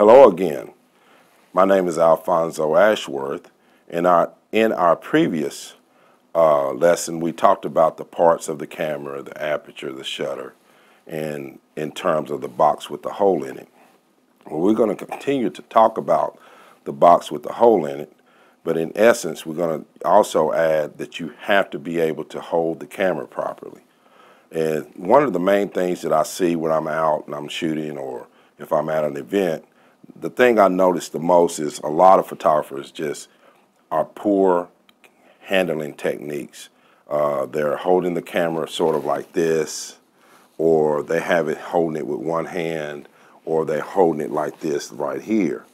Hello again. My name is Alfonso Ashworth, and in our previous lesson we talked about the parts of the camera, the aperture, the shutter, and in terms of the box with the hole in it. Well, we're going to continue to talk about the box with the hole in it, but in essence we're going to also add that you have to be able to hold the camera properly. And one of the main things that I see when I'm out and I'm shooting, or if I'm at an event, the thing I notice the most is a lot of photographers just are poor handling techniques. They're holding the camera sort of like this, or they have it holding it with one hand, or they're holding it like this right here,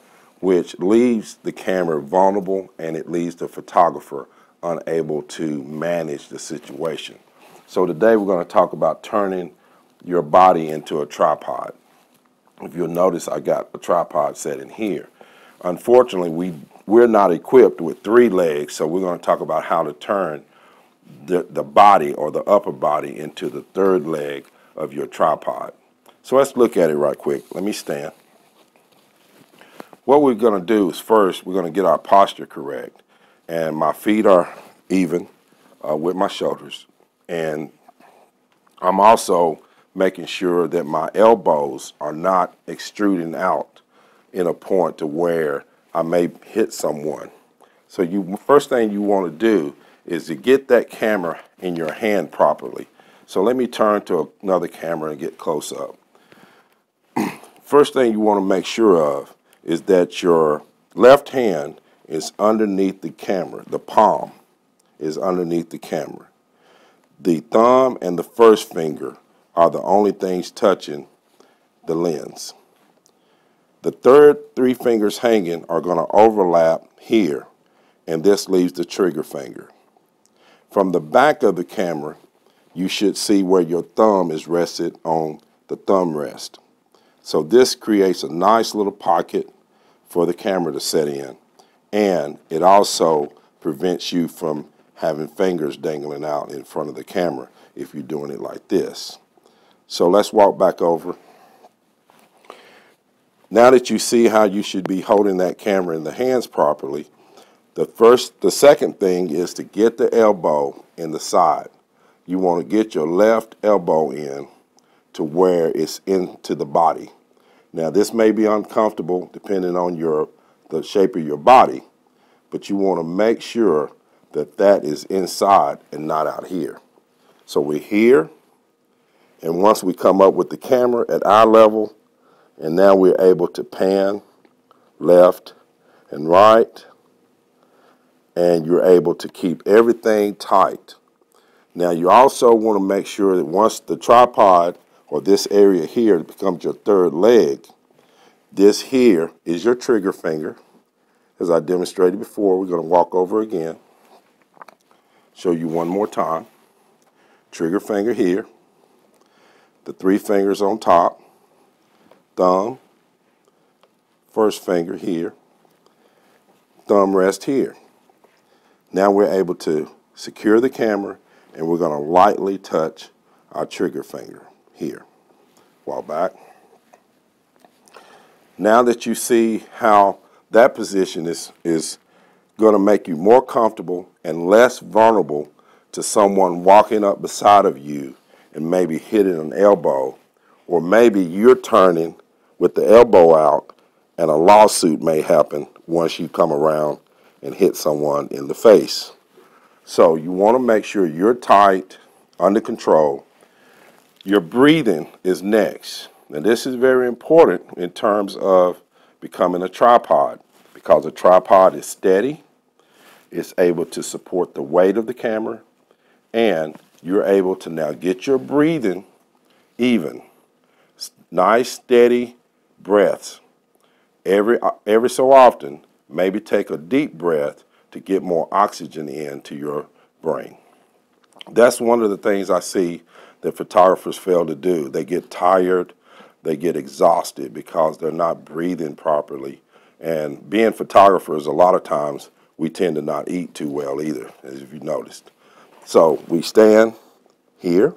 which leaves the camera vulnerable and it leaves the photographer unable to manage the situation. So today we're going to talk about turning your body into a tripod. If you'll notice, I got a tripod set in here. Unfortunately, we're not equipped with 3 legs, so we're going to talk about how to turn the body or the upper body into the 3rd leg of your tripod. So let's look at it right quick. Let me stand. What we're going to do is first we're going to get our posture correct, and my feet are even with my shoulders, and I'm also making sure that my elbows are not extruding out in a point to where I may hit someone. So first thing you want to do is to get that camera in your hand properly. So let me turn to another camera and get close up. First thing you want to make sure of is that your left hand is underneath the camera. The palm is underneath the camera. The thumb and the first finger are the only things touching the lens. The 3 fingers hanging are going to overlap here, and this leaves the trigger finger. From the back of the camera, you should see where your thumb is rested on the thumb rest. So this creates a nice little pocket for the camera to set in, and it also prevents you from having fingers dangling out in front of the camera if you're doing it like this. So let's walk back over. Now that you see how you should be holding that camera in the hands properly, the second thing is to get the elbow in the side. You want to get your left elbow in to where it's into the body. Now this may be uncomfortable depending on the shape of your body, but you want to make sure that that is inside and not out here. So we're here, and once we come up with the camera at eye level, and now we're able to pan left and right, and you're able to keep everything tight. Now you also want to make sure that once the tripod or this area here becomes your 3rd leg, this here is your trigger finger. As I demonstrated before, we're going to walk over again, show you one more time. Trigger finger here, the 3 fingers on top, thumb, first finger here, thumb rest here. Now we're able to secure the camera, and we're going to lightly touch our trigger finger here. Walk back. Now that you see how that position is going to make you more comfortable and less vulnerable to someone walking up beside of you and maybe hitting an elbow, or maybe you're turning with the elbow out and a lawsuit may happen once you come around and hit someone in the face. So you want to make sure you're tight, under control. Your breathing is next. And this is very important in terms of becoming a tripod, because a tripod is steady, it's able to support the weight of the camera, and you're able to now get your breathing even. Nice, steady breaths. Every so often, maybe take a deep breath to get more oxygen into your brain. That's one of the things I see that photographers fail to do. They get tired, they get exhausted because they're not breathing properly. And being photographers, a lot of times we tend to not eat too well either, as if you noticed. So we stand here,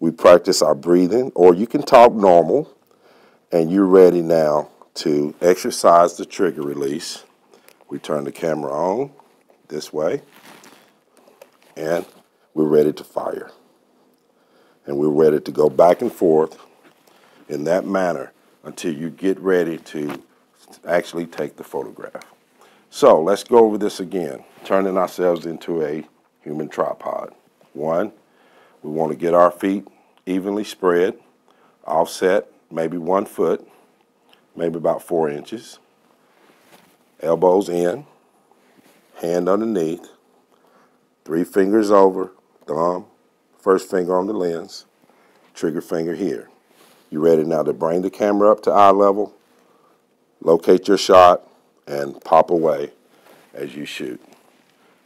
we practice our breathing, or you can talk normal, and you're ready now To exercise the trigger release, we turn the camera on this way, and we're ready to fire. And we're ready to go back and forth in that manner until you get ready to actually take the photograph. So let's go over this again, turning ourselves into a human tripod. One, we want to get our feet evenly spread, offset maybe 1 foot, maybe about 4 inches, elbows in, hand underneath, 3 fingers over, thumb, first finger on the lens, trigger finger here. You ready now to bring the camera up to eye level, locate your shot, and pop away as you shoot.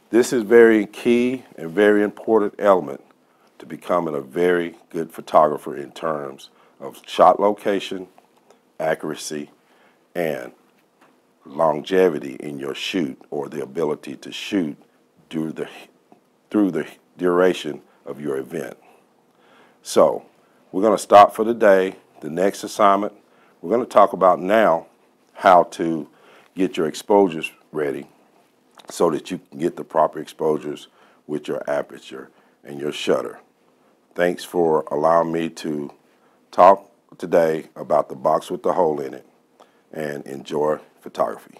This is very key and very important element to becoming a very good photographer in terms of shot location, accuracy, and longevity in your shoot, or the ability to shoot through the duration of your event. So we're going to stop for the day. The next assignment, we're going to talk about now how to get your exposures ready so that you can get the proper exposures with your aperture and your shutter. Thanks for allowing me to talk today about the box with the hole in it, and enjoy photography.